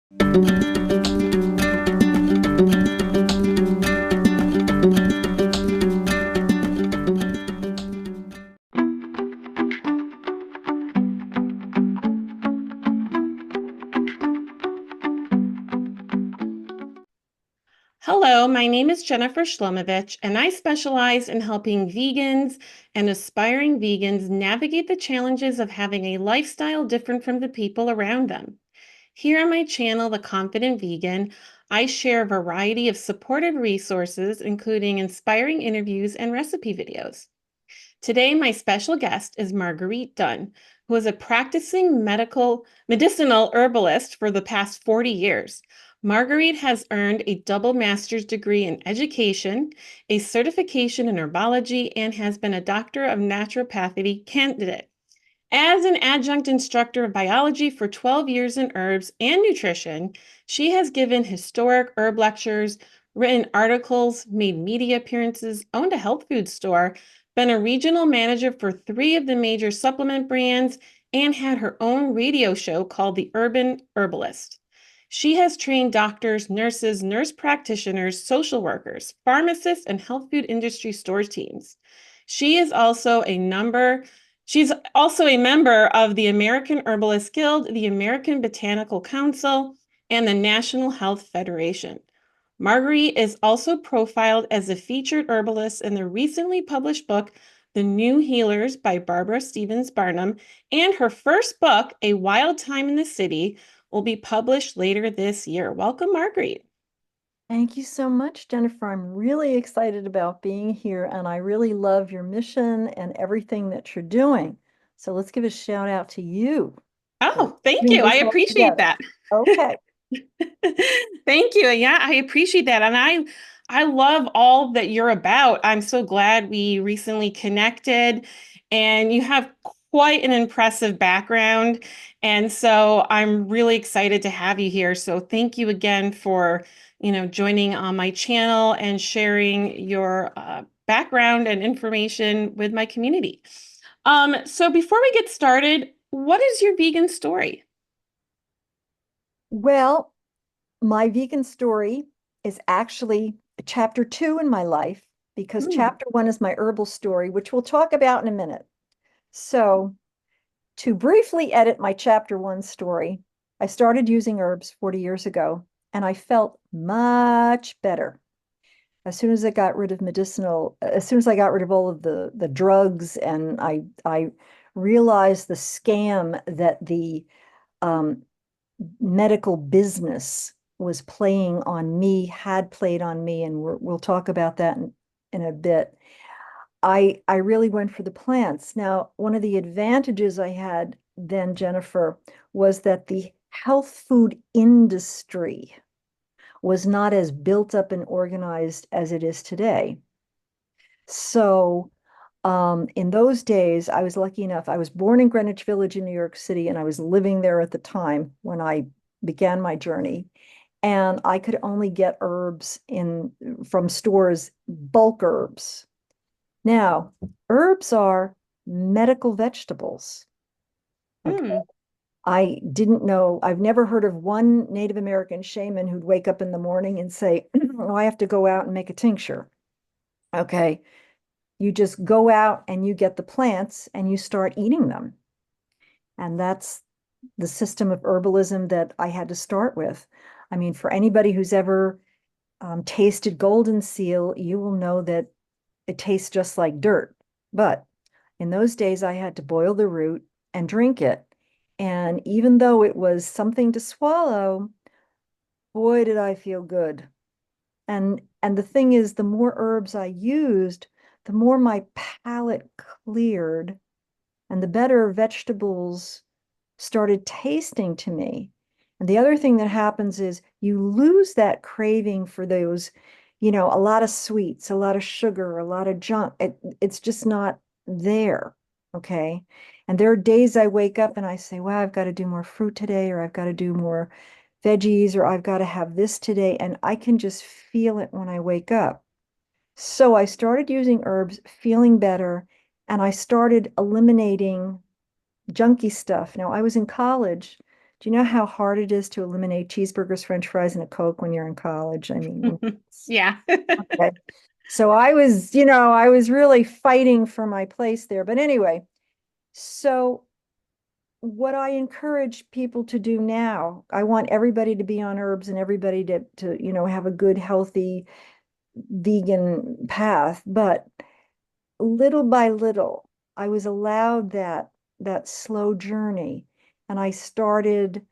Hello, my name is Jennifer Shlomovich, and I specialize in helping vegans and aspiring vegans navigate the challenges of having a lifestyle different from the people around them. Here on my channel, The Confident Vegan, I share a variety of supportive resources, including inspiring interviews and recipe videos. Today, my special guest is Marguerite Dunne, who is a practicing medicinal herbalist for the past 40 years. Marguerite has earned a double master's degree in education, a certification in herbology, and has been a Doctor of Naturopathy candidate. As an adjunct instructor of biology for 12 years in herbs and nutrition, she has given historic herb lectures, written articles, made media appearances, owned a health food store, been a regional manager for 3 of the major supplement brands, and had her own radio show called the Urban Herbalist. She has trained doctors, nurses, nurse practitioners, social workers, pharmacists, and health food industry stores teams. She's also a member of the American Herbalists Guild, the American Botanical Council, and the National Health Federation. Marguerite is also profiled as a featured herbalist in the recently published book, The New Healers by Barbara Stevens Barnum, and her first book, A Wild Thyme in the City, will be published later this year. Welcome, Marguerite. Thank you so much, Jennifer. I'm really excited about being here, and I really love your mission and everything that you're doing. So let's give a shout out to you for Oh, thank doing you. I this all appreciate together. that. Okay. Thank you. Yeah, I appreciate that. And I love all that you're about. I'm so glad we recently connected, and you have quite an impressive background. And so I'm really excited to have you here. So thank you again for, joining on my channel and sharing your background and information with my community. So before we get started, what is your vegan story? Well, my vegan story is actually chapter 2 in my life because Mm. chapter 1 is my herbal story, which we'll talk about in a minute. So, to briefly edit my chapter 1 story, I started using herbs 40 years ago and I felt much better. As soon as I got rid of as soon as I got rid of all of the drugs, and I realized the scam that the um, medical business was playing on me, had played on me, and we'll talk about that in a bit. I really went for the plants. Now, one of the advantages I had then, Jennifer, was that the health food industry was not as built up and organized as it is today. So, in those days, I was lucky enough. I was born in Greenwich Village in New York City, and I was living there at the time when I began my journey. And I could only get herbs from stores, bulk herbs. Now, herbs are medical vegetables. Okay. Mm. I didn't know, I've never heard of one Native American shaman who'd wake up in the morning and say, oh, I have to go out and make a tincture. Okay. You just go out and you get the plants and you start eating them. And that's the system of herbalism that I had to start with. I mean, for anybody who's ever tasted golden seal, you will know that it tastes just like dirt. But in those days, I had to boil the root and drink it. And even though it was something to swallow, boy, did I feel good. And the thing is, the more herbs I used, the more my palate cleared and the better vegetables started tasting to me. And the other thing that happens is you lose that craving for those, a lot of sweets, a lot of sugar, a lot of junk. It's just not there. Okay. And there are days I wake up and I say, well, I've got to do more fruit today, or I've got to do more veggies, or I've got to have this today. And I can just feel it when I wake up. So I started using herbs, feeling better, and I started eliminating junky stuff. Now, I was in college, Do you know how hard it is to eliminate cheeseburgers, French fries, and a Coke when you're in college? I mean, Yeah. okay. So I was, I was really fighting for my place there. But anyway, so what I encourage people to do now, I want everybody to be on herbs and everybody to have a good, healthy vegan path. But little by little, I was allowed that slow journey. And I started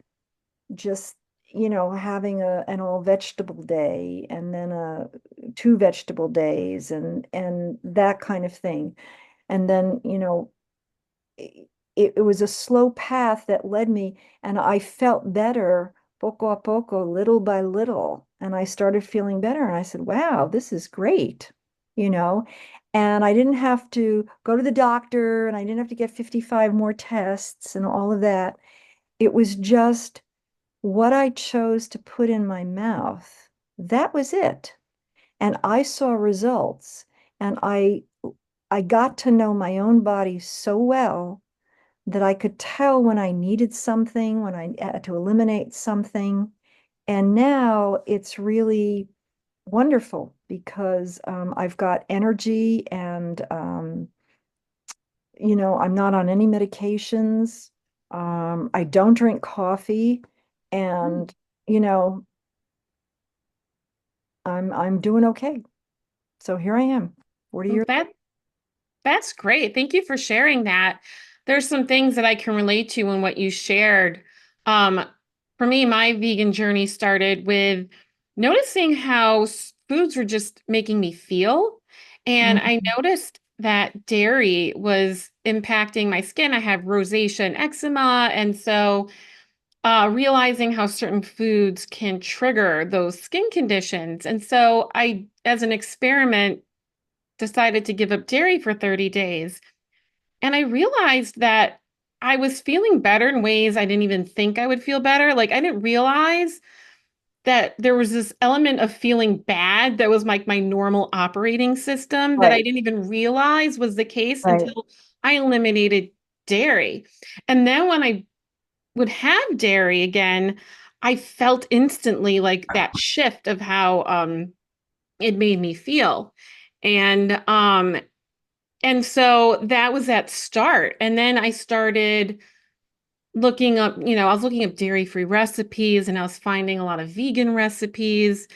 just, having an all vegetable day and then a 2 vegetable days and that kind of thing. And then, it was a slow path that led me, and I felt better poco a poco, little by little. And I started feeling better. And I said, wow, this is great, you know? And I didn't have to go to the doctor and I didn't have to get 55 more tests and all of that. It was just what I chose to put in my mouth. That was it. And I saw results. And I got to know my own body so well that I could tell when I needed something, when I had to eliminate something. And now it's really wonderful because I've got energy and, I'm not on any medications. I don't drink coffee and, you know, I'm doing okay. So here I am, 40 Well, years. that's great. Thank you for sharing that. There's some things that I can relate to in what you shared. Um, for me, my vegan journey started with noticing how foods were just making me feel. And I Mhm. noticed that dairy was impacting my skin. I have rosacea and eczema. And so realizing how certain foods can trigger those skin conditions. And so I, as an experiment, decided to give up dairy for 30 days. And I realized that I was feeling better in ways I didn't even think I would feel better. Like I didn't realize that there was this element of feeling bad that was like my normal operating system that I Right, didn't even realize was the case right. until I eliminated dairy. And then when I would have dairy again, I felt instantly like that shift of how it made me feel. And so that was that start. And then I started looking up, I was looking up dairy-free recipes and I was finding a lot of vegan recipes.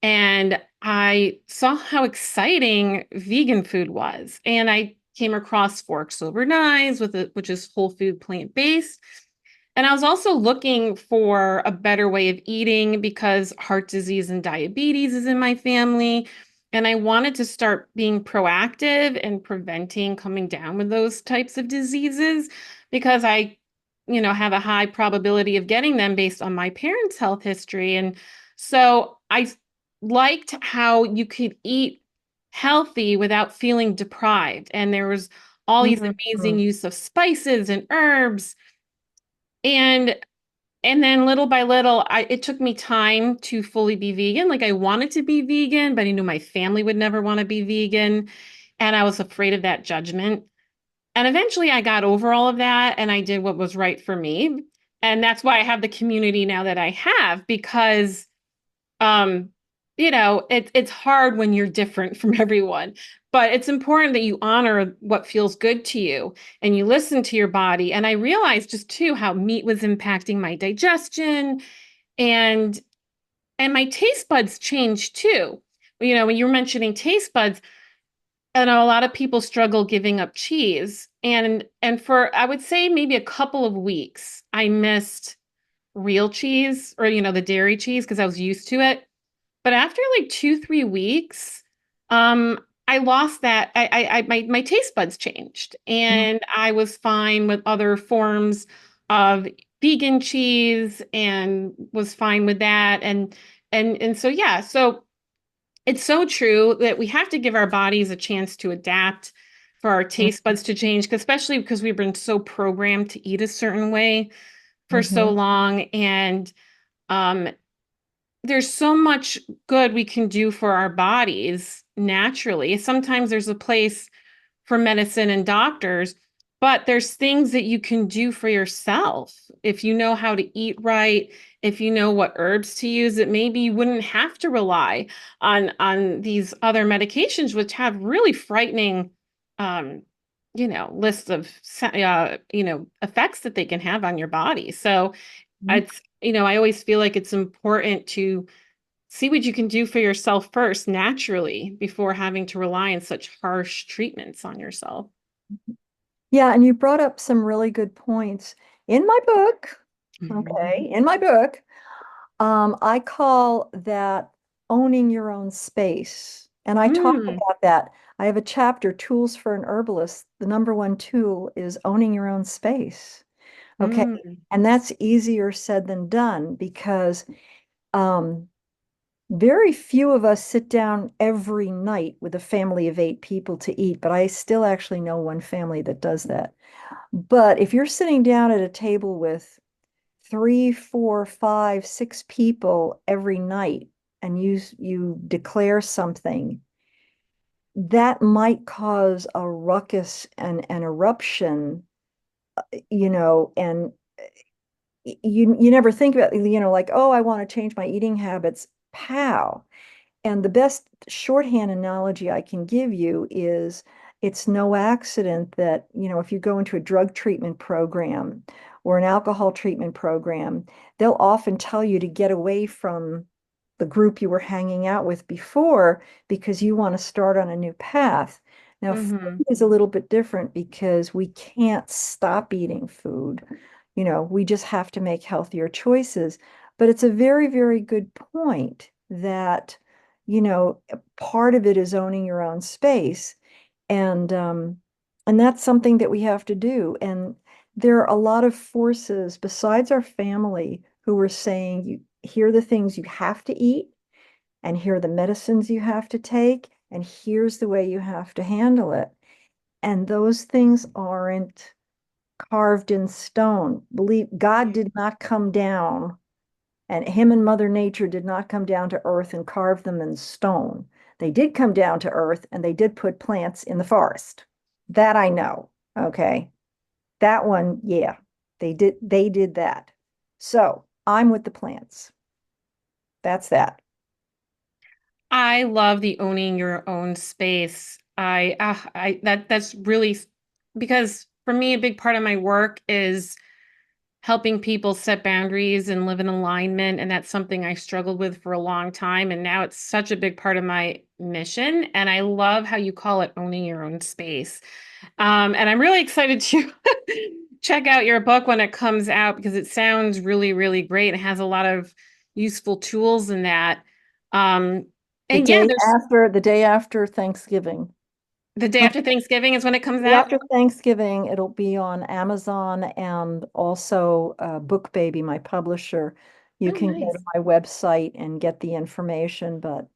And I saw how exciting vegan food was. And I came across forks over knives which is whole food plant-based. And I was also looking for a better way of eating because heart disease and diabetes is in my family. And I wanted to start being proactive and preventing coming down with those types of diseases because I, have a high probability of getting them based on my parents' health history. And so I liked how you could eat healthy without feeling deprived. And there was all these amazing Mhm. use of spices and herbs and then little by little, it took me time to fully be vegan. Like I wanted to be vegan, but I knew my family would never want to be vegan. And I was afraid of that judgment. And eventually I got over all of that and I did what was right for me. And that's why I have the community now that I have because um, it's hard when you're different from everyone, but it's important that you honor what feels good to you and you listen to your body. And I realized just too how meat was impacting my digestion and my taste buds changed too. When you were mentioning taste buds, I know a lot of people struggle giving up cheese. And for I would say maybe a couple of weeks, I missed real cheese or the dairy cheese because I was used to it. But after like 2, 3 weeks, um, I lost that. My taste buds changed, Mhm. and I was fine with other forms of vegan cheese, and was fine with that. And so yeah, so it's so true that we have to give our bodies a chance to adapt for our taste buds to change, especially because we've been so programmed to eat a certain way for so Mhm. long, and um, there's so much good we can do for our bodies naturally. Sometimes there's a place for medicine and doctors, But there's things that you can do for yourself. If you know how to eat right, if you know what herbs to use, that maybe you wouldn't have to rely on these other medications, which have really frightening, um, lists of effects that they can have on your body. So Mhm. it's, I always feel like it's important to see what you can do for yourself first naturally before having to rely on such harsh treatments on yourself. Yeah, and you brought up some really good points. In my book, Mhm. okay, in my book, I call that owning your own space. And I talk Mm, about that. I have a chapter, Tools for an Herbalist. The number one tool is owning your own space. Okay. mm, And that's easier said than done because um, very few of us sit down every night with a family of 8 people to eat, but I still actually know one family that does that. But if you're sitting down at a table with 3, 4, 5, 6 people every night and you declare something, that might cause a ruckus and an eruption, and you never think about, like, oh, I want to change my eating habits. Pow. And the best shorthand analogy I can give you is it's no accident that, if you go into a drug treatment program or an alcohol treatment program, they'll often tell you to get away from the group you were hanging out with before because you want to start on a new path. Now, food mhm. is a little bit different because we can't stop eating food. We just have to make healthier choices. But it's a very, very good point that you know, part of it is owning your own space. And that's something that we have to do. And there are a lot of forces besides our family who are saying, you here are the things you have to eat, and here are the medicines you have to take, and here's the way you have to handle it. And those things aren't carved in stone. Believe God did not come down, and him and Mother Nature did not come down to earth and carve them in stone. They did come down to earth and they did put plants in the forest. That I know. Okay. That one, yeah, they did that. So I'm with the plants. That's that. I love the owning your own space. That's really because for me, a big part of my work is helping people set boundaries and live in alignment. And that's something I struggled with for a long time. And now it's such a big part of my mission. And I love how you call it owning your own space. And I'm really excited to check out your book when it comes out because it sounds really, really great. It has a lot of useful tools in that. Um, The and yeah, day there's the day after Thanksgiving. the day after Thanksgiving is when it comes Day out. after Thanksgiving, it'll be on Amazon and also BookBaby, my publisher. You Oh, can go to nice. my website and get the information, but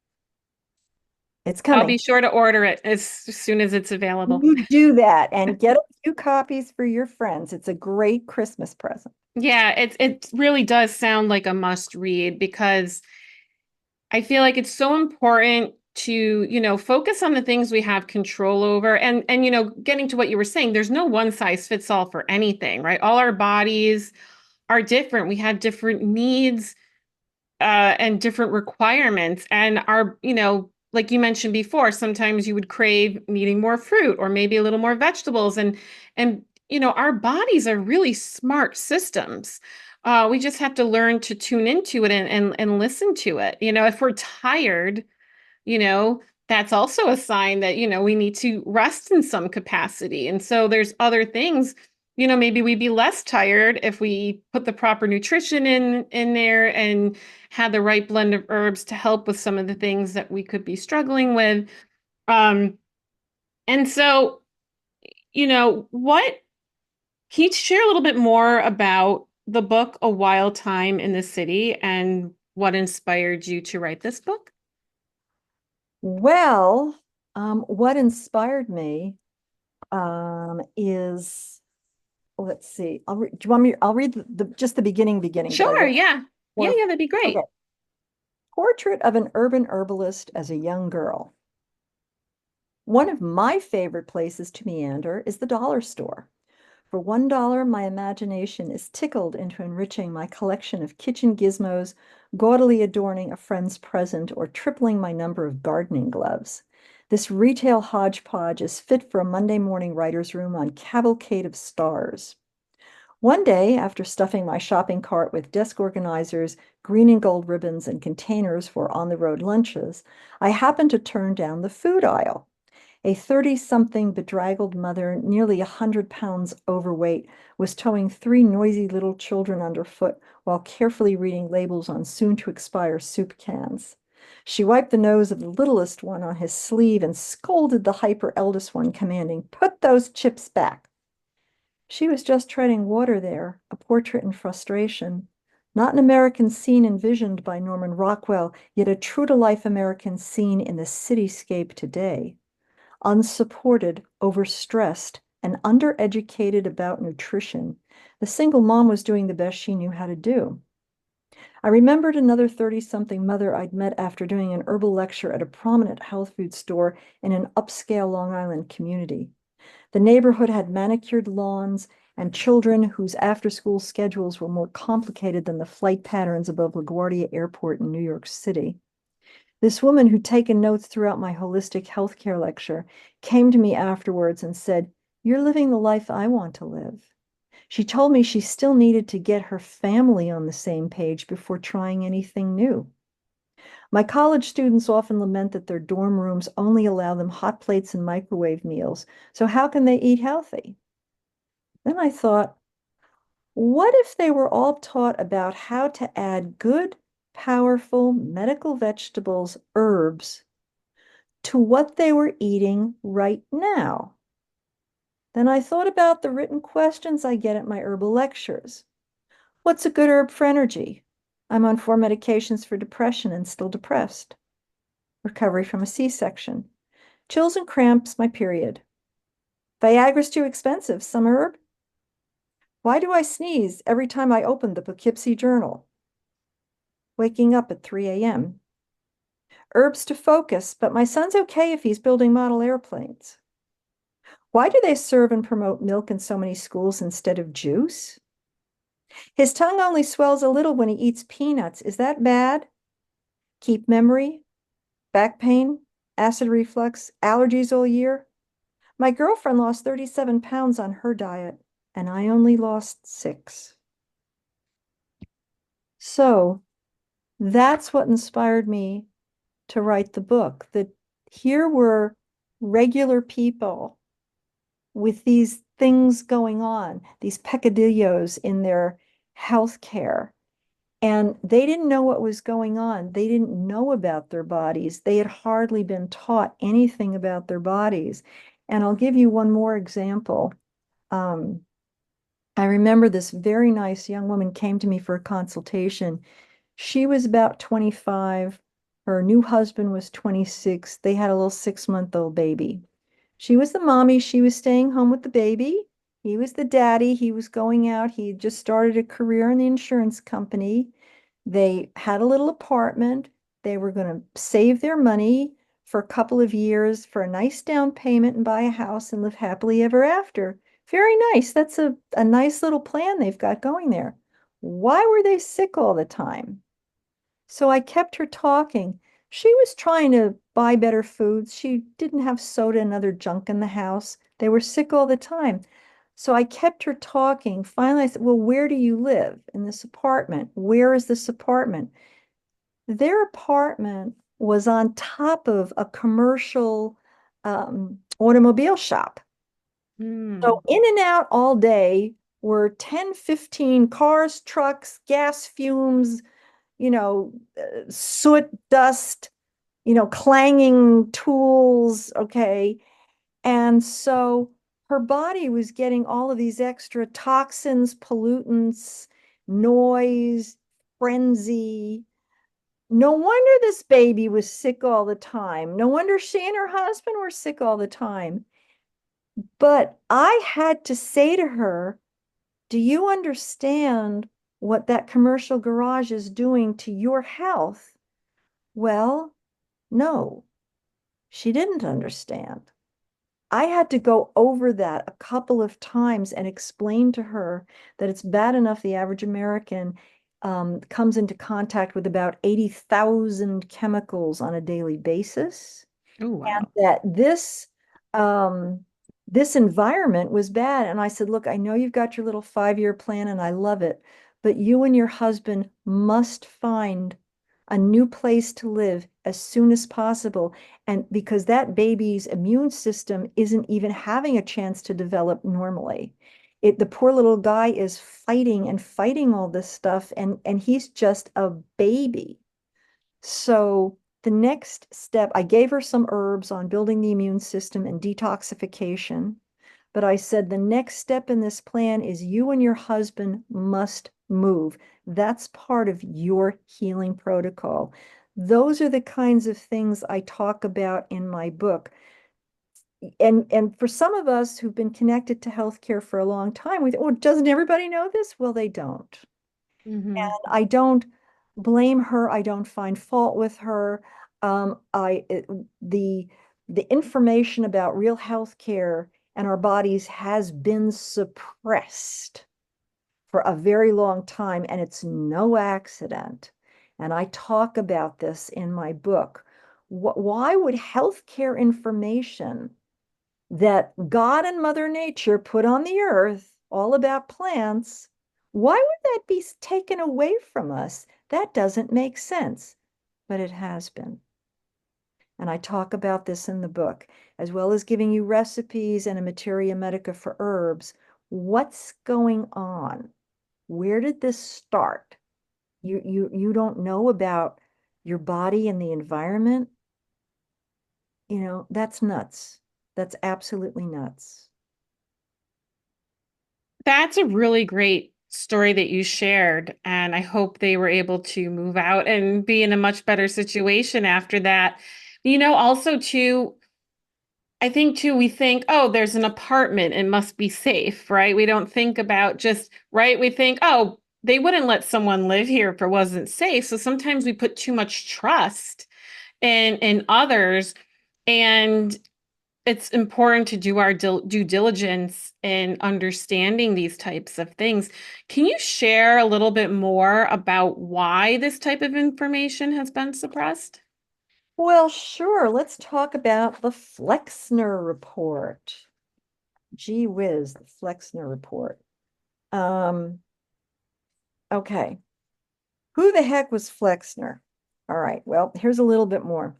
it's I'll coming. be sure to order it as soon as it's available. You do that and get a few copies for your friends. It's a great Christmas present. Yeah, it really does sound like a must read because I feel like it's so important to, focus on the things we have control over and getting to what you were saying, there's no one size fits all for anything, right? All our bodies are different. We have different needs and different requirements and our, like you mentioned before, sometimes you would crave needing more fruit or maybe a little more vegetables and our bodies are really smart systems. We just have to learn to tune into it and listen to it. If we're tired, you know, that's also a sign that, we need to rest in some capacity. And so there's other things, maybe we'd be less tired if we put the proper nutrition in there and had the right blend of herbs to help with some of the things that we could be struggling with. Um, and so, what can you share a little bit more about the book A Wild Thyme in the City and what inspired you to write this book? Well, what inspired me is, let's see. Do you want me? I'll read just the beginning that I Sure, wrote. yeah. Yeah, Or yeah, that'd be okay, great. Portrait of an Urban Herbalist as a Young Girl. One of my favorite places to meander is the dollar store. For $1, my imagination is tickled into enriching my collection of kitchen gizmos, gaudily adorning a friend's present, or tripling my number of gardening gloves. This retail hodgepodge is fit for a Monday morning writer's room on Cavalcade of Stars. One day, after stuffing my shopping cart with desk organizers, green and gold ribbons, and containers for on-the-road lunches, I happened to turn down the food aisle. A 30-something bedraggled mother, nearly 100 pounds overweight, was towing 3 noisy little children underfoot while carefully reading labels on soon-to-expire soup cans. She wiped the nose of the littlest one on his sleeve and scolded the hyper-eldest one, commanding, "Put those chips back." She was just treading water there, a portrait in frustration. Not an American scene envisioned by Norman Rockwell, yet a true-to-life American scene in the cityscape today. Unsupported, overstressed, and undereducated about nutrition, the single mom was doing the best she knew how to do. I remembered another 30-something mother I'd met after doing an herbal lecture at a prominent health food store in an upscale Long Island community. The neighborhood had manicured lawns and children whose after-school schedules were more complicated than the flight patterns above LaGuardia Airport in New York City. This woman who'd taken notes throughout my holistic healthcare lecture came to me afterwards and said, "You're living the life I want to live." She told me she still needed to get her family on the same page before trying anything new. My college students often lament that their dorm rooms only allow them hot plates and microwave meals. So how can they eat healthy? Then I thought, what if they were all taught about how to add good, powerful medical vegetables, herbs, to what they were eating right now? Then I thought about the written questions I get at my herbal lectures. What's a good herb for energy? I'm on 4 medications for depression and still depressed. Recovery from a C-section. Chills and cramps, my period. Viagra's too expensive, some herb? Why do I sneeze every time I open the Poughkeepsie Journal? Waking up at 3 a.m. Herbs to focus, but my son's okay if he's building model airplanes. Why do they serve and promote milk in so many schools instead of juice? His tongue only swells a little when he eats peanuts. Is that bad? Keep memory, back pain, acid reflux, allergies all year. My girlfriend lost 37 pounds on her diet, and I only lost 6. So that's what inspired me to write the book, that here were regular people with these things going on, these peccadillos in their healthcare. And they didn't know what was going on. They didn't know about their bodies. They had hardly been taught anything about their bodies. And I'll give you one more example. I remember this very nice young woman came to me for a consultation. She was about 25. Her new husband was 26. They had a little 6-month-old baby. She was the mommy. She was staying home with the baby. He was the daddy. He was going out. He had just started a career in the insurance company. They had a little apartment. They were going to save their money for a couple of years for a nice down payment and buy a house and live happily ever after. Very nice. That's a nice little plan they've got going there. Why were they sick all the time? So I kept her talking. She was trying to buy better foods. She didn't have soda and other junk in the house. They were sick all the time. So I kept her talking. Finally, I said, "Well, where do you live in this apartment? Where is this apartment?" Their apartment was on top of a commercial automobile shop. So in and out all day were 10, 15 cars, trucks, gas fumes, soot, dust, clanging tools. Okay. And so her body was getting all of these extra toxins, pollutants, noise, frenzy. No wonder this baby was sick all the time. No wonder she and her husband were sick all the time. But I had to say to her, do you understand what that commercial garage is doing to your health? Well, no, she didn't understand. I had to go over that a couple of times and explain to her that it's bad enough the average American comes into contact with about 80,000 chemicals on a daily basis, Oh, and wow. that um, this environment was bad. And I said, look, I know you've got your little 5-year plan and I love it, but you and your husband must find a new place to live as soon as possible. And because that baby's immune system isn't even having a chance to develop normally. The poor little guy is fighting and fighting all this stuff, and he's just a baby. So the next step, I gave her some herbs on building the immune system and detoxification. But I said the next step in this plan is you and your husband must move. That's part of your healing protocol. Those are the kinds of things I talk about in my book. And for some of us who've been connected to healthcare for a long time, we think, well, doesn't everybody know this? Well, they don't. Hmm. And I don't blame her. I don't find fault with her. I the information about real health care and our bodies has been suppressed for a very long time, and it's no accident. And I talk about this in my book. Why would healthcare information that God and Mother Nature put on the earth, all about plants, why would that be taken away from us? That doesn't make sense, but it has been. And I talk about this in the book, as well as giving you recipes and a materia medica for herbs. What's going on? Where did this start? You don't know about your body and the environment? That's nuts. That's absolutely nuts. That's a really great story that you shared. And I hope they were able to move out and be in a much better situation after that. Also, too, I think too, we think, oh, there's an apartment, it must be safe, right? We don't think about just, right? We think, oh, they wouldn't let someone live here if it wasn't safe. So sometimes we put too much trust in others. And it's important to do our due diligence in understanding these types of things. Can you share a little bit more about why this type of information has been suppressed? Well, sure. Let's talk about the Flexner report. Gee whiz, the Flexner report. Um, okay. Who the heck was Flexner? All right. Well, here's a little bit more.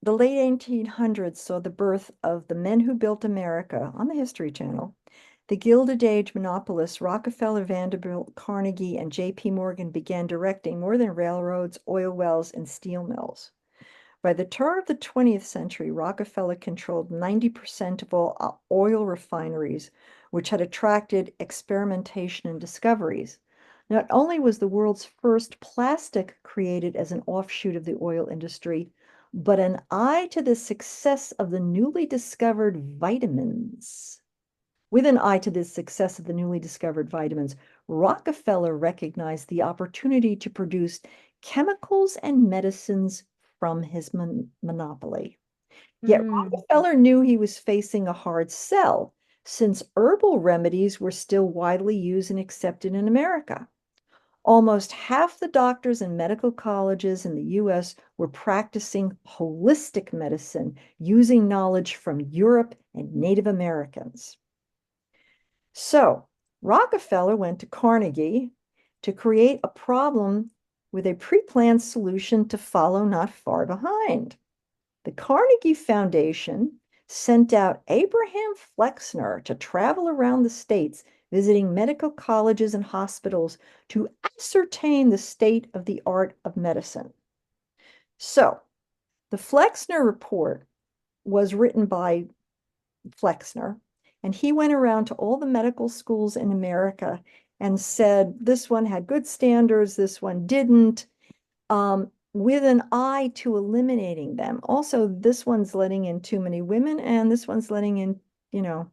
The late 1800s saw the birth of the men who built America on the History Channel. The Gilded Age monopolists Rockefeller, Vanderbilt, Carnegie, and J.P. Morgan began directing more than railroads, oil wells, and steel mills. By the turn of the 20th century, Rockefeller controlled 90% of all oil refineries, which had attracted experimentation and discoveries. Not only was the world's first plastic created as an offshoot of the oil industry, but an eye to the success of the newly discovered vitamins. With an eye to the success of the newly discovered vitamins, Rockefeller recognized the opportunity to produce chemicals and medicines from his monopoly. Yet Mm, Rockefeller knew he was facing a hard sell, since herbal remedies were still widely used and accepted in America. Almost half the doctors in medical colleges in the US were practicing holistic medicine using knowledge from Europe and Native Americans. So Rockefeller went to Carnegie to create a problem with a pre-planned solution to follow not far behind. The Carnegie Foundation sent out Abraham Flexner to travel around the states, visiting medical colleges and hospitals to ascertain the state of the art of medicine. So the Flexner report was written by Flexner, and he went around to all the medical schools in America and said, this one had good standards, this one didn't, with an eye to eliminating them. Also, this one's letting in too many women, and this one's letting in, we're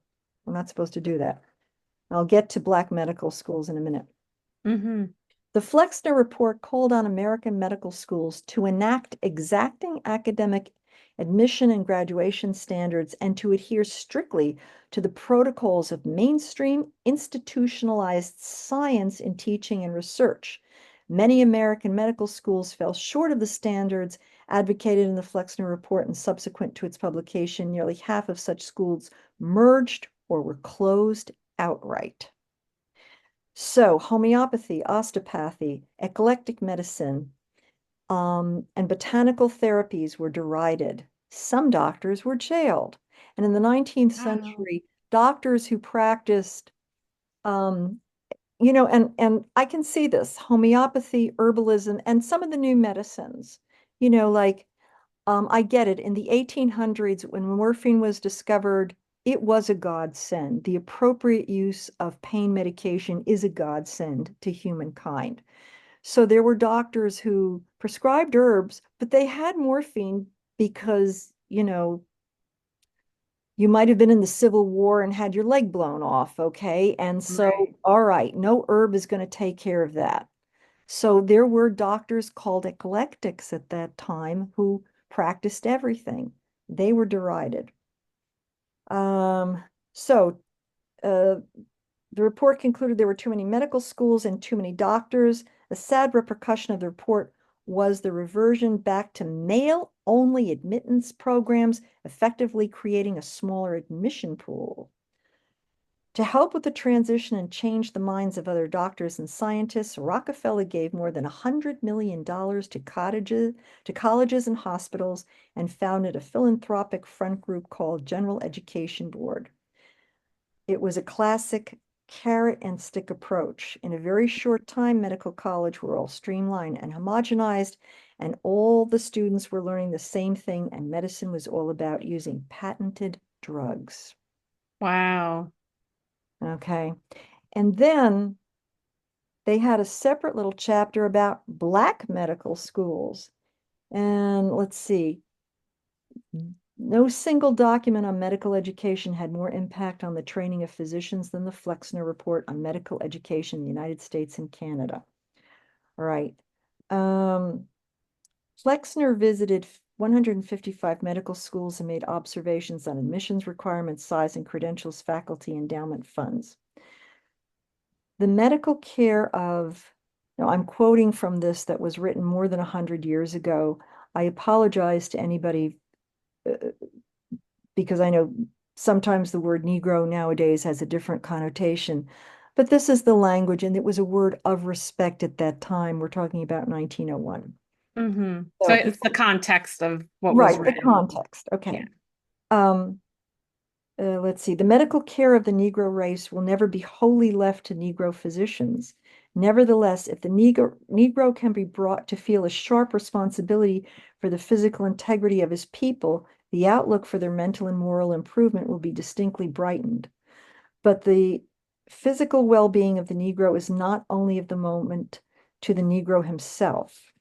not supposed to do that. I'll get to Black medical schools in a minute. hmm. The Flexner report called on American medical schools to enact exacting academic admission and graduation standards, and to adhere strictly to the protocols of mainstream institutionalized science in teaching and research. Many American medical schools fell short of the standards advocated in the Flexner Report, and subsequent to its publication, nearly half of such schools merged or were closed outright. So homeopathy, osteopathy, eclectic medicine, and botanical therapies were derided. Some doctors were jailed. And in the 19th Wow. century, doctors who practiced, um, and I can see this, homeopathy, herbalism, and some of the new medicines, like I get it. In the 1800s, when morphine was discovered, it was a godsend. The appropriate use of pain medication is a godsend to humankind. So there were doctors who prescribed herbs, but they had morphine because, you might have been in the Civil War and had your leg blown off, okay? And so, Right. all right, no herb is going to take care of that. So there were doctors called eclectics at that time who practiced everything. They were derided. Um, so uh, the report concluded there were too many medical schools and too many doctors. A sad repercussion of the report was the reversion back to male-only admittance programs, effectively creating a smaller admission pool. To help with the transition and change the minds of other doctors and scientists, Rockefeller gave more than $100 million to colleges and hospitals, and founded a philanthropic front group called General Education Board. It was a classic carrot and stick approach. In a very short time, medical college were all streamlined and homogenized, and all the students were learning the same thing, and medicine was all about using patented drugs. Wow. Okay. And then they had a separate little chapter about Black medical schools. And let's see, no single document on medical education had more impact on the training of physicians than the Flexner Report on medical education in the United States and Canada. All right. Flexner visited 155 medical schools and made observations on admissions requirements, size and credentials, faculty, endowment funds. The medical care of, now I'm quoting from this that was written more than 100 years ago. I apologize to anybody because I know sometimes the word Negro nowadays has a different connotation, but this is the language, and it was a word of respect at that time. We're talking about 1901. So So, it's the context of what was right, the written. context. Yeah. Okay. Um, let's see. The medical care of the Negro race will never be wholly left to Negro physicians. Nevertheless, if the Negro can be brought to feel a sharp responsibility for the physical integrity of his people, the outlook for their mental and moral improvement will be distinctly brightened. But the physical well-being of the Negro is not only of the moment to the Negro himself.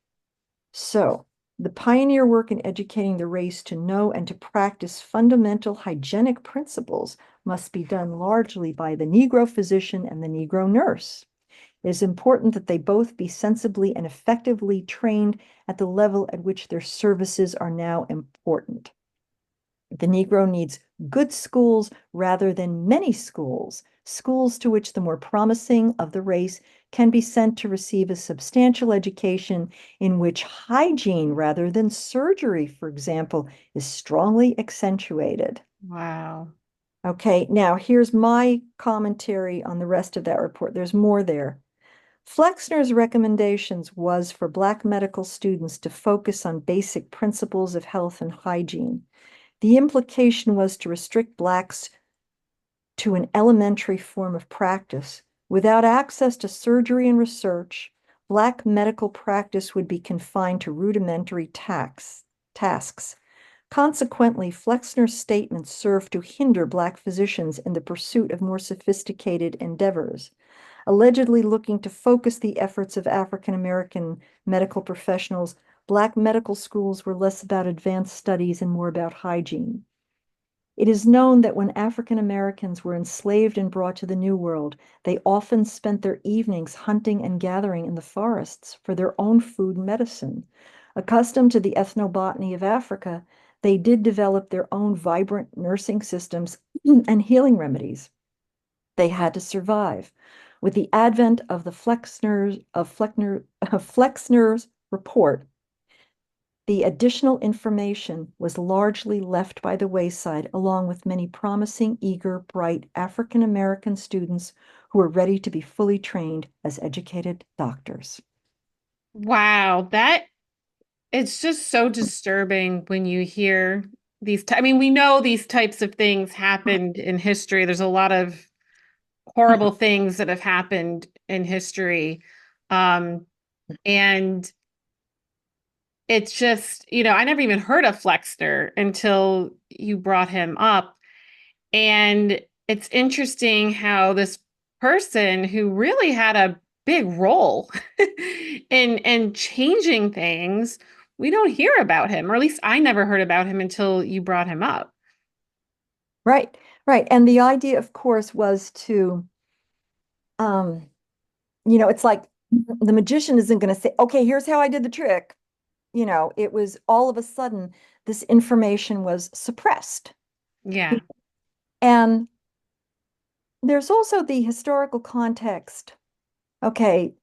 So, the pioneer work in educating the race to know and to practice fundamental hygienic principles must be done largely by the Negro physician and the Negro nurse. It is important that they both be sensibly and effectively trained at the level at which their services are now important. The Negro needs good schools rather than many schools, schools to which the more promising of the race can be sent to receive a substantial education in which hygiene rather than surgery, for example, is strongly accentuated. Wow. Okay, now here's my commentary on the rest of that report. There's more there. Flexner's recommendations was for Black medical students to focus on basic principles of health and hygiene. The implication was to restrict Blacks to an elementary form of practice. Without access to surgery and research, Black medical practice would be confined to rudimentary tasks. Consequently, Flexner's statements served to hinder Black physicians in the pursuit of more sophisticated endeavors. Allegedly looking to focus the efforts of African American medical professionals, Black medical schools were less about advanced studies and more about hygiene. It is known that when African Americans were enslaved and brought to the New World, they often spent their evenings hunting and gathering in the forests for their own food and medicine. Accustomed to the ethnobotany of Africa, they did develop their own vibrant nursing systems and healing remedies. They had to survive. With the advent of the Flexner's report, the additional information was largely left by the wayside, along with many promising, eager, bright African American students who were ready to be fully trained as educated doctors. Wow, that it's just so disturbing when you hear I mean, we know these types of things happened in history. There's a lot of horrible things that have happened in history. Um, and it's just, I never even heard of Flexner until you brought him up. And it's interesting how this person who really had a big role in changing things, we don't hear about him, or at least I never heard about him until you brought him up. Right, right. And the idea, of course, was to, um, it's like the magician isn't going to say, okay, here's how I did the trick. It was all of a sudden this information was suppressed. Yeah. And there's also the historical context. Okay,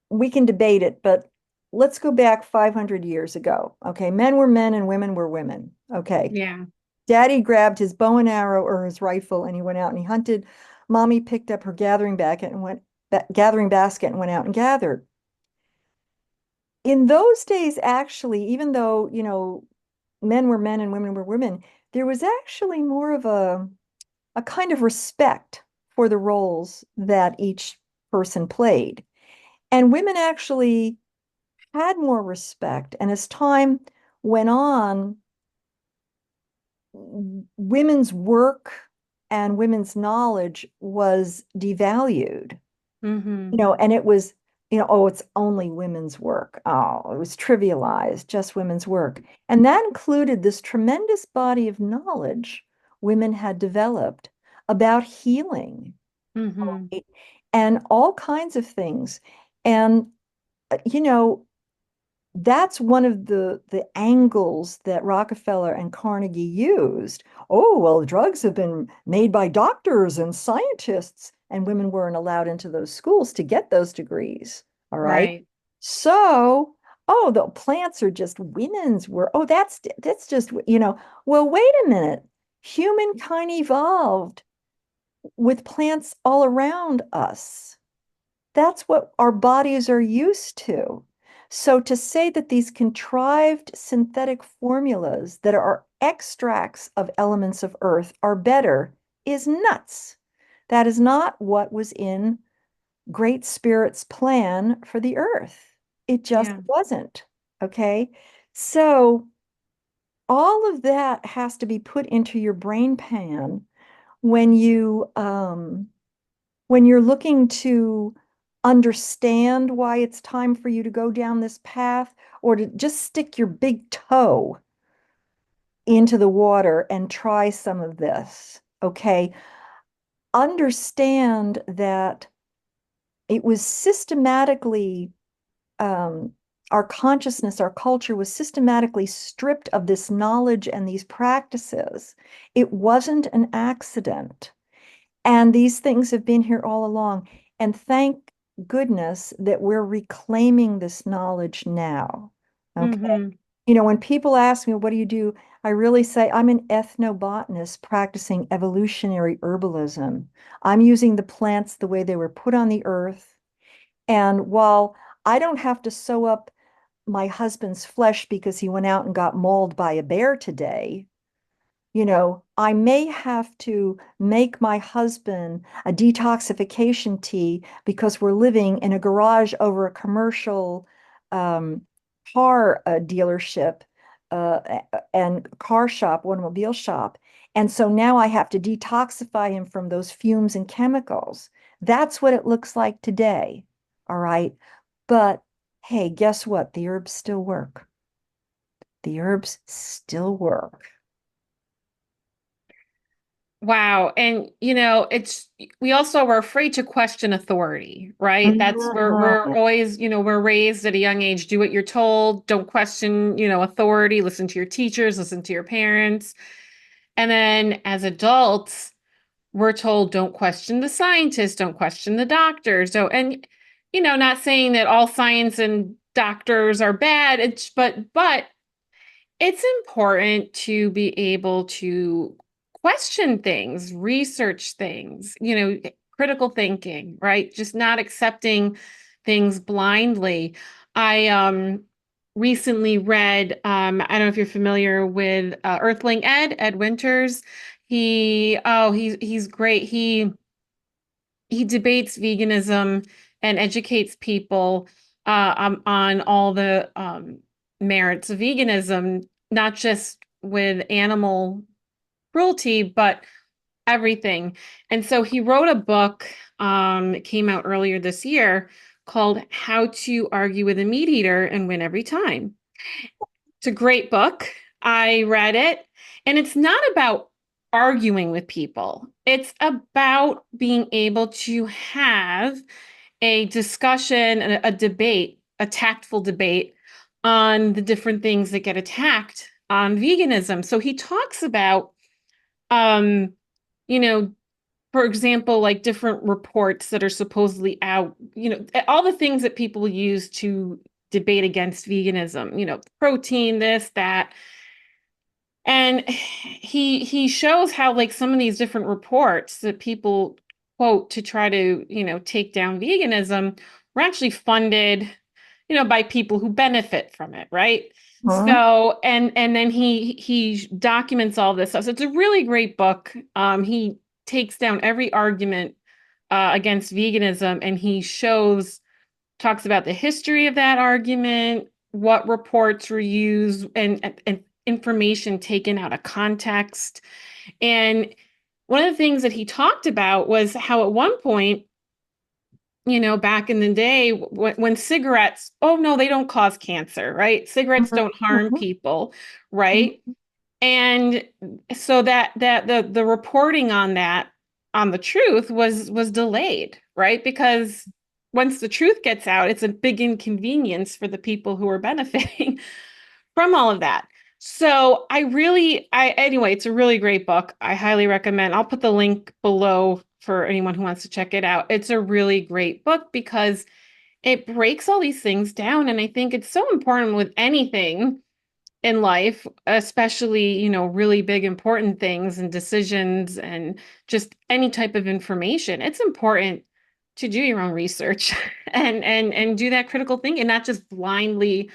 we can debate it, but let's go back 500 years ago. Okay, men were men and women were women. Okay, Yeah. daddy grabbed his bow and arrow or his rifle and he went out and he hunted. Mommy picked up her gathering basket and went out and gathered. In those days, actually, even though, men were men and women were women, there was actually more of a kind of respect for the roles that each person played. And women actually had more respect. And as time went on, women's work and women's knowledge was devalued, Mm-hmm. and it was, oh, it's only women's work. Oh, it was trivialized, just women's work. And that included this tremendous body of knowledge women had developed about healing, Mm-hmm. right? And all kinds of things. And, you know, that's one of the angles that Rockefeller and Carnegie used. Oh, well, drugs have been made by doctors and scientists, and women weren't allowed into those schools to get those degrees. All right. Right. So, oh, the plants are just women's work. Oh, that's just, well, wait a minute. Humankind evolved with plants all around us. That's what our bodies are used to. So to say that these contrived synthetic formulas that are extracts of elements of earth are better is nuts. That is not what was in Great Spirit's plan for the earth. It just Yeah. wasn't. Okay. So all of that has to be put into your brain pan when you're looking to understand why it's time for you to go down this path, or to just stick your big toe into the water and try some of this, okay? Understand that it was systematically, um, our consciousness, our culture was systematically stripped of this knowledge and these practices. It wasn't an accident. And these things have been here all along. And thank goodness that we're reclaiming this knowledge now. Okay. Mm-hmm. When people ask me, what do you do? I really say I'm an ethnobotanist practicing evolutionary herbalism. I'm using the plants the way they were put on the earth. And while I don't have to sew up my husband's flesh because he went out and got mauled by a bear today, I may have to make my husband a detoxification tea because we're living in a garage over a commercial um, car dealership and car shop, automobile shop. And so now I have to detoxify him from those fumes and chemicals. That's what it looks like today. All right. But hey, guess what? The herbs still work. The herbs still work. Wow. And we also were afraid to question authority, right? That's we're Mhm. always, we're raised at a young age, do what you're told, don't question, authority, listen to your teachers, listen to your parents. And then as adults, we're told don't question the scientists, don't question the doctors. So, and not saying that all science and doctors are bad, but it's important to be able to question things, research things, critical thinking, right? Just not accepting things blindly. I recently read, I don't know if you're familiar with Earthling Ed Winters. He's great. He debates veganism and educates people on all the merits of veganism, not just with animal cruelty, but everything. And so he wrote a book, it came out earlier this year, called How to Argue with a Meat Eater and Win Every Time. It's a great book. I read it, and it's not about arguing with people. It's about being able to have a discussion, a debate, a tactful debate on the different things that get attacked on veganism. So he talks about, um, you know, for example, like different reports that are supposedly out, all the things that people use to debate against veganism, protein, this, that. And he shows how like some of these different reports that people quote to try to, take down veganism were actually funded, by people who benefit from it, right? Huh? So and then he documents all this stuff. So it's a really great book. He takes down every argument against veganism, and he talks about the history of that argument, what reports were used, and information taken out of context. And one of the things that he talked about was how at one point, back in the day, when cigarettes, oh no, they don't cause cancer, right? Cigarettes don't harm Mhm. people, right? And so that the reporting on that, on the truth, was delayed, right? Because once the truth gets out, it's a big inconvenience for the people who are benefiting from all of that. So anyway, it's a really great book. I highly recommend. I'll put the link below for anyone who wants to check it out. It's a really great book because it breaks all these things down. And I think it's so important with anything in life, especially, really big important things and decisions and just any type of information. It's important to do your own research and do that critical thinking and not just blindly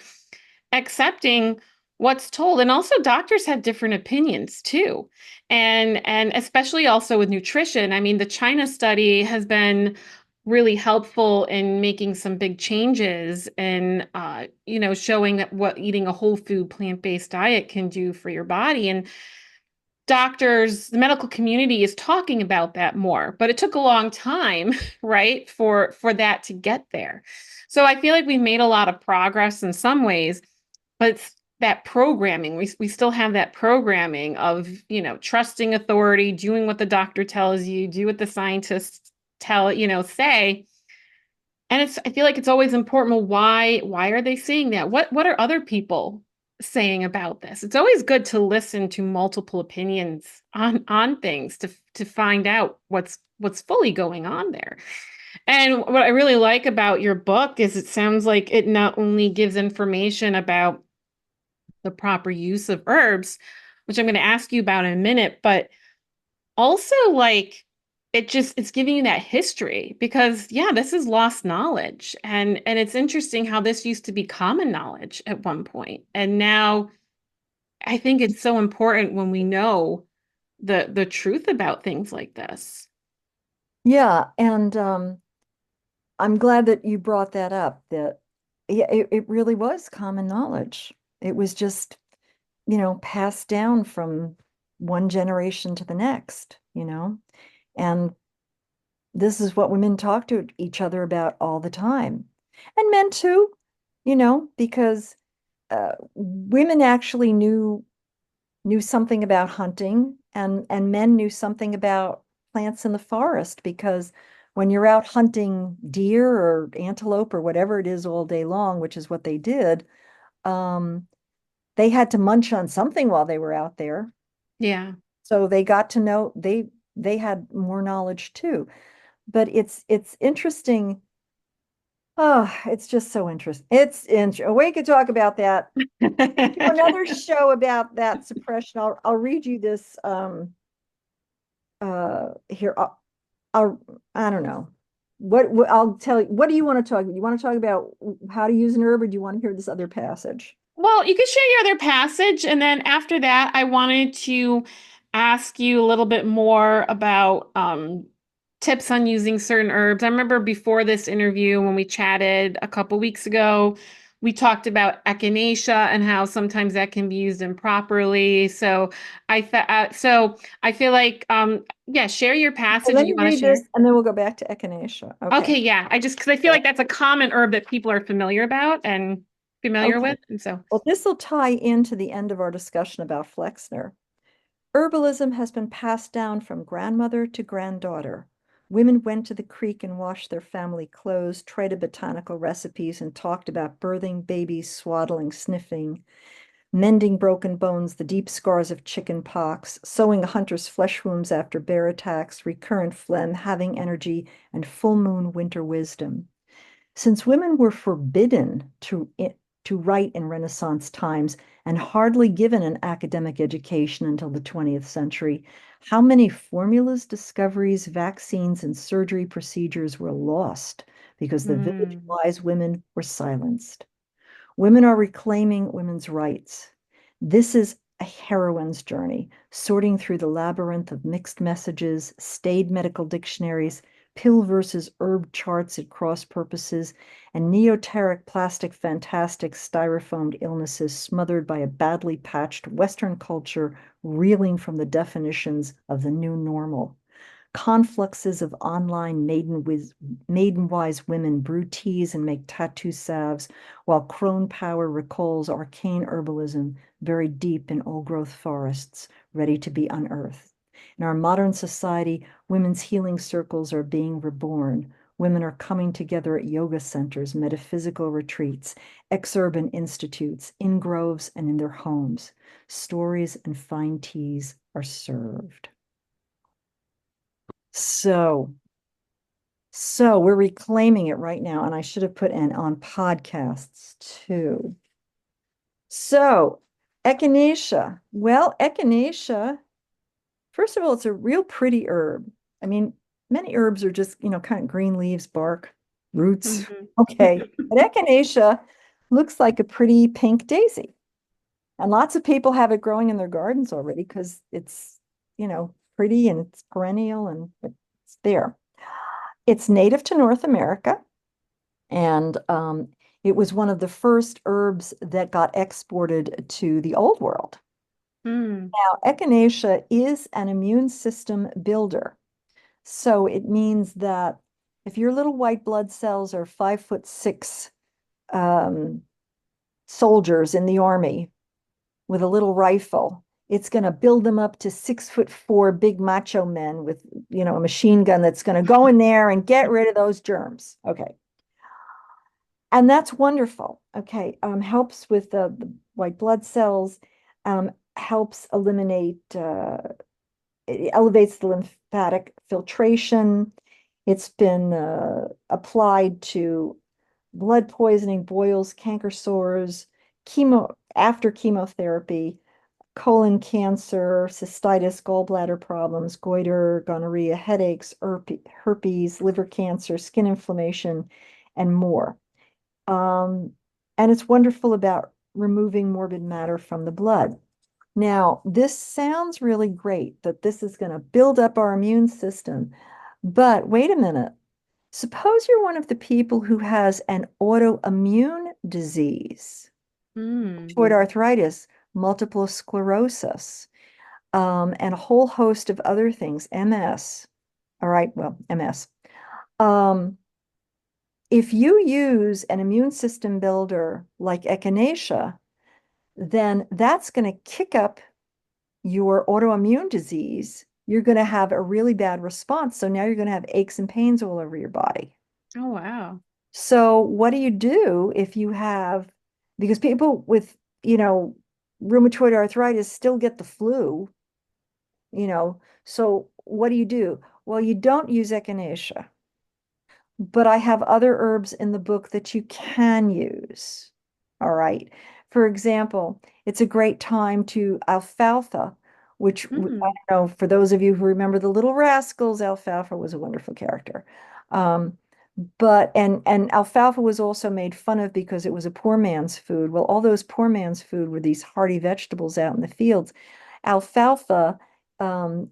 accepting what's told. And also doctors have different opinions too. And especially also with nutrition. I mean, the China study has been really helpful in making some big changes and showing that what eating a whole food plant-based diet can do for your body. And doctors, the medical community is talking about that more, but it took a long time, right, for that to get there. So I feel like we've made a lot of progress in some ways, but it's that programming. We still have that programming of, trusting authority, doing what the doctor tells you, do what the scientists say. And I feel like it's always important. Well, why are they saying that? What are other people saying about this? It's always good to listen to multiple opinions on things to find out what's fully going on there. And what I really like about your book is it sounds like it not only gives information about the proper use of herbs, which I'm going to ask you about in a minute, but also like it's giving you that history because yeah, this is lost knowledge. And it's interesting how this used to be common knowledge at one point. And now I think it's so important when we know the truth about things like this. Yeah, and I'm glad that you brought that up, that yeah, it really was common knowledge. It was just, passed down from one generation to the next, and this is what women talk to each other about all the time. And men too, because women actually knew something about hunting and men knew something about plants in the forest, because when you're out hunting deer or antelope or whatever it is all day long, which is what they did, um, they had to munch on something while they were out there. Yeah. So they got to know they had more knowledge too. But it's interesting. Oh, it's just so interesting. We could talk about that. Do another show about that suppression. I'll read you this here. I'll I don't know. What I'll tell you. What do you want to talk about? You want to talk about how to use an herb, or do you want to hear this other passage? Well, you could share your other passage, and then after that, I wanted to ask you a little bit more about tips on using certain herbs. I remember before this interview, when we chatted a couple weeks ago, we talked about echinacea and how sometimes that can be used improperly. So I feel like yeah, share your Well, passage let if you me want to read this, share. and then we'll go back to echinacea. Okay, Okay. yeah, I just because I feel like that's a common herb that people are familiar about and familiar Okay. with, and so. Well, this will tie into the end of our discussion about Flexner. Herbalism has been passed down from grandmother to granddaughter. Women went to the creek and washed their family clothes, traded botanical recipes, and talked about birthing babies, swaddling, sniffing, mending broken bones, the deep scars of chicken pox, sewing a hunter's flesh wounds after bear attacks, recurrent phlegm, having energy, and full moon winter wisdom. Since women were forbidden to write in Renaissance times and hardly given an academic education until the 20th century, how many formulas, discoveries, vaccines, and surgery procedures were lost because the village Mm. wise women were silenced? Women are reclaiming women's rights. This is a heroine's journey, sorting through the labyrinth of mixed messages, staid medical dictionaries, pill versus herb charts at cross purposes, and neoteric plastic fantastic styrofoamed illnesses smothered by a badly patched Western culture reeling from the definitions of the new normal. Confluxes of online maiden-wise women brew teas and make tattoo salves, while crone power recalls arcane herbalism buried deep in old-growth forests, ready to be unearthed. In our modern society, women's healing circles are being reborn. Women are coming together at yoga centers, metaphysical retreats, ex-urban institutes, in groves, and in their homes. Stories and fine teas are served. So, so we're reclaiming it right now, and I should have put in on podcasts too. So, echinacea. Well, echinacea, first of all, it's a real pretty herb. I mean, many herbs are just, kind of green leaves, bark, roots. Mhm. Okay. But echinacea looks like a pretty pink daisy. And lots of people have it growing in their gardens already because it's, pretty and it's perennial and it's there. It's native to North America, and it was one of the first herbs that got exported to the Old World. Mm. Now, echinacea is an immune system builder. So it means that if your little white blood cells are 5'6" um, soldiers in the army with a little rifle, it's going to build them up to 6'4" big macho men with, a machine gun that's going to go in there and get rid of those germs. Okay. And that's wonderful. Okay. Helps with the white blood cells, helps eliminate, it elevates the lymphatic filtration. It's been applied to blood poisoning, boils, canker sores, after chemotherapy, colon cancer, cystitis, gallbladder problems, goiter, gonorrhea, headaches, herpes, liver cancer, skin inflammation, and more. Um, and it's wonderful about removing morbid matter from the blood. Now, this sounds really great that this is going to build up our immune system. But wait a minute. Suppose you're one of the people who has an autoimmune disease, Mm. rheumatoid arthritis, multiple sclerosis, and a whole host of other things, MS. All right, well, MS. Um, if you use an immune system builder like echinacea, then that's going to kick up your autoimmune disease, you're going to have a really bad response. So now you're going to have aches and pains all over your body. Oh, wow. So what do you do if you have, because people with, rheumatoid arthritis still get the flu, so what do you do? Well, you don't use echinacea, but I have other herbs in the book that you can use. All right. For example, it's a great time to alfalfa, which I Mm, don't know, for those of you who remember the Little Rascals, alfalfa was a wonderful character. Um, but alfalfa was also made fun of because it was a poor man's food. Well, all those poor man's food were these hardy vegetables out in the fields. Alfalfa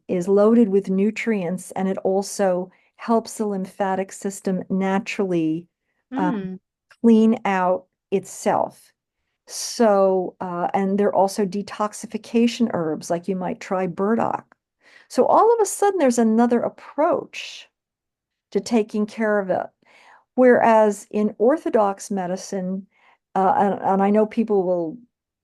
is loaded with nutrients, and it also helps the lymphatic system naturally mm, clean out itself. So, and they're also detoxification herbs, like you might try burdock. So all of a sudden, there's another approach to taking care of it. Whereas in Orthodox medicine, and I know people will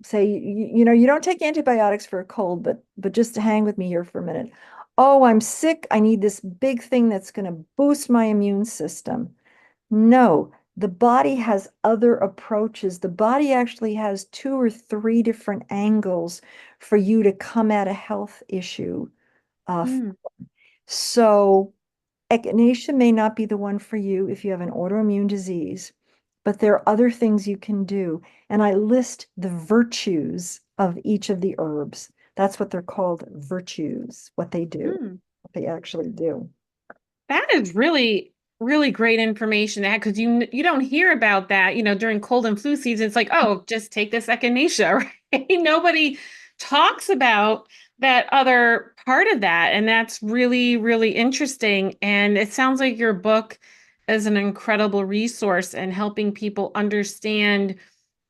say, you don't take antibiotics for a cold, but just to hang with me here for a minute. Oh, I'm sick. I need this big thing that's going to boost my immune system. No, the body has other approaches. The body actually has two or three different angles for you to come at a health issue. Uh, mm. so echinacea may not be the one for you if you have an autoimmune disease, but there are other things you can do. And I list the virtues of each of the herbs. That's what they're called, virtues, what they do, Mm. what they actually do. That is really, really great information to have because you don't hear about that, during cold and flu season. It's like, oh, just take this echinacea, right? Nobody talks about that other part of that. And that's really, really interesting. And it sounds like your book is an incredible resource in helping people understand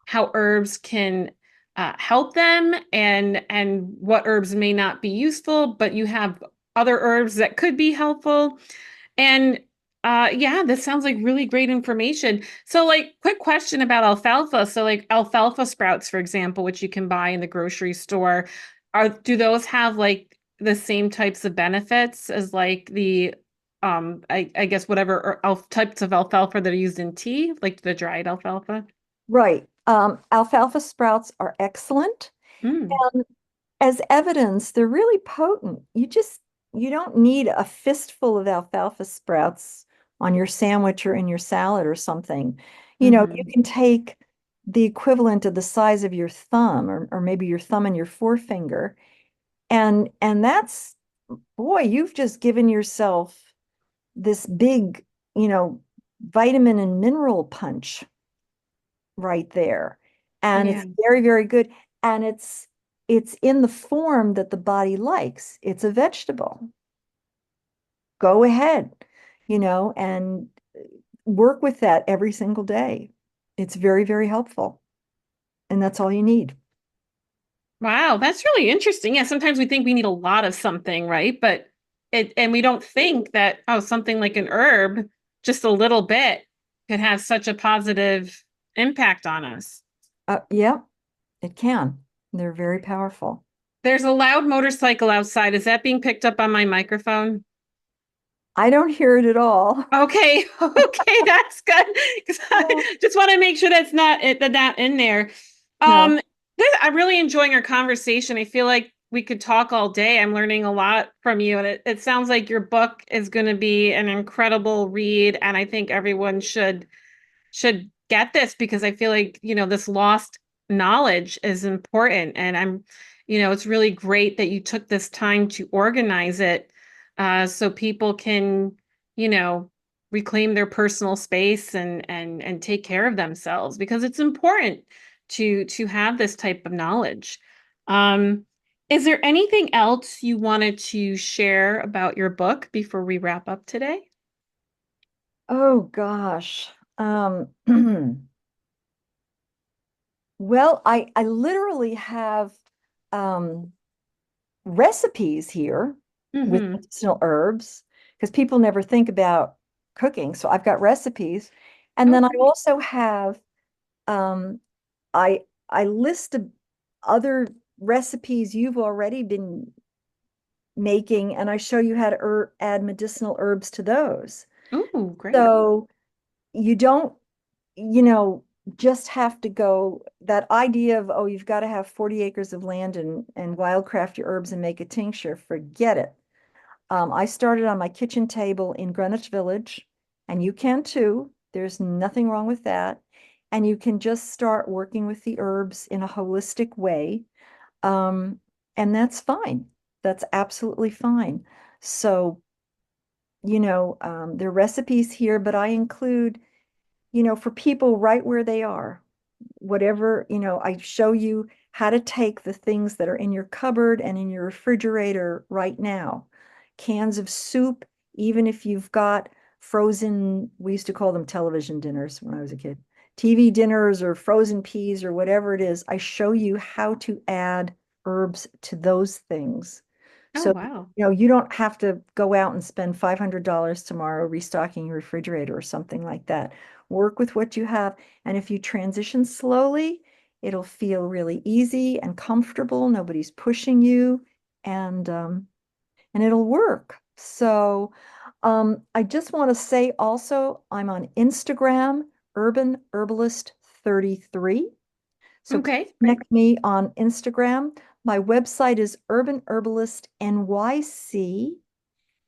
how herbs can help them and what herbs may not be useful, but you have other herbs that could be helpful. And yeah, this sounds like really great information. So, like, quick question about alfalfa. So, like alfalfa sprouts, for example, which you can buy in the grocery store, do those have like the same types of benefits as like the I guess whatever types of alfalfa that are used in tea, like the dried alfalfa? Right. Alfalfa sprouts are excellent. Mm, And as evidence, they're really potent. You don't need a fistful of alfalfa sprouts on your sandwich or in your salad or something. You hmm. can take the equivalent of the size of your thumb or maybe your thumb and your forefinger. And that's, boy, you've just given yourself this big, you know, vitamin and mineral punch right there. And Yeah. it's very, very good. And it's in the form that the body likes. It's a vegetable. Go ahead, and work with that every single day. It's very, very helpful. And that's all you need. Wow, that's really interesting. Yeah, sometimes we think we need a lot of something, right? But and we don't think that, oh, something like an herb, just a little bit, could have such a positive impact on us. Yeah, it can. They're very powerful. There's a loud motorcycle outside. Is that being picked up on my microphone? I don't hear it at all. Okay, okay, that's good. 'Cause No, I just want to make sure that's not in there. no. Um, I'm really enjoying our conversation. I feel like we could talk all day. I'm learning a lot from you, and it sounds like your book is going to be an incredible read, and I think everyone should get this because I feel like, this lost knowledge is important. And it's really great that you took this time to organize it so people can, you know, reclaim their personal space and take care of themselves because it's important to have this type of knowledge. Um, is there anything else you wanted to share about your book before we wrap up today? Oh gosh. Well, I literally have um recipes here with Mm-hmm. medicinal herbs because people never think about cooking. So I've got recipes. And Oh, then I great. also have um I list other recipes you've already been making, and I show you how to add medicinal herbs to those. Oh, great. So you don't, you know, just have to go that idea of, oh, you've got to have 40 acres of land and wildcraft your herbs and make a tincture. Forget it. I started on my kitchen table in Greenwich Village, and you can too. There's nothing wrong with that. And you can just start working with the herbs in a holistic way. And that's fine. That's absolutely fine. So, there are recipes here, but I include, for people right where they are, whatever, I show you how to take the things that are in your cupboard and in your refrigerator right now. Cans of soup, even if you've got frozen, we used to call them television dinners when I was a kid, TV dinners or frozen peas or whatever it is, I show you how to add herbs to those things. Oh, So, wow. you don't have to go out and spend $500 tomorrow restocking your refrigerator or something like that. Work with what you have. And if you transition slowly, it'll feel really easy and comfortable. Nobody's pushing you, and it'll work. So, I just want to say also, I'm on Instagram, Urban Herbalist 33. So please Okay, great. connect me on Instagram. My website is Urban Herbalist NYC,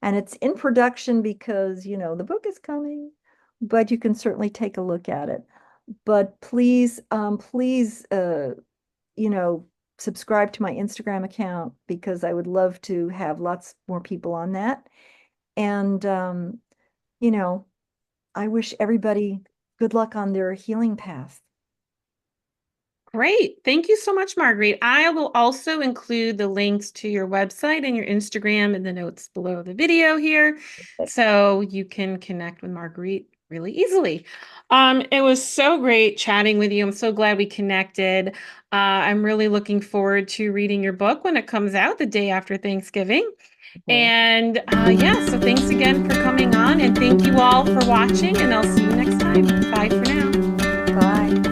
and it's in production because, the book is coming, but you can certainly take a look at it. But please, you know, subscribe to my Instagram account because I would love to have lots more people on that. And, you know, I wish everybody good luck on their healing path. Great. Thank you so much, Marguerite. I will also include the links to your website and your Instagram in the notes below the video here, so you can connect with Marguerite really easily. It was so great chatting with you. I'm so glad we connected. I'm really looking forward to reading your book when it comes out the day after Thanksgiving. Okay. And yeah, so thanks again for coming on, and thank you all for watching, and I'll see you next time. Bye for now. Bye.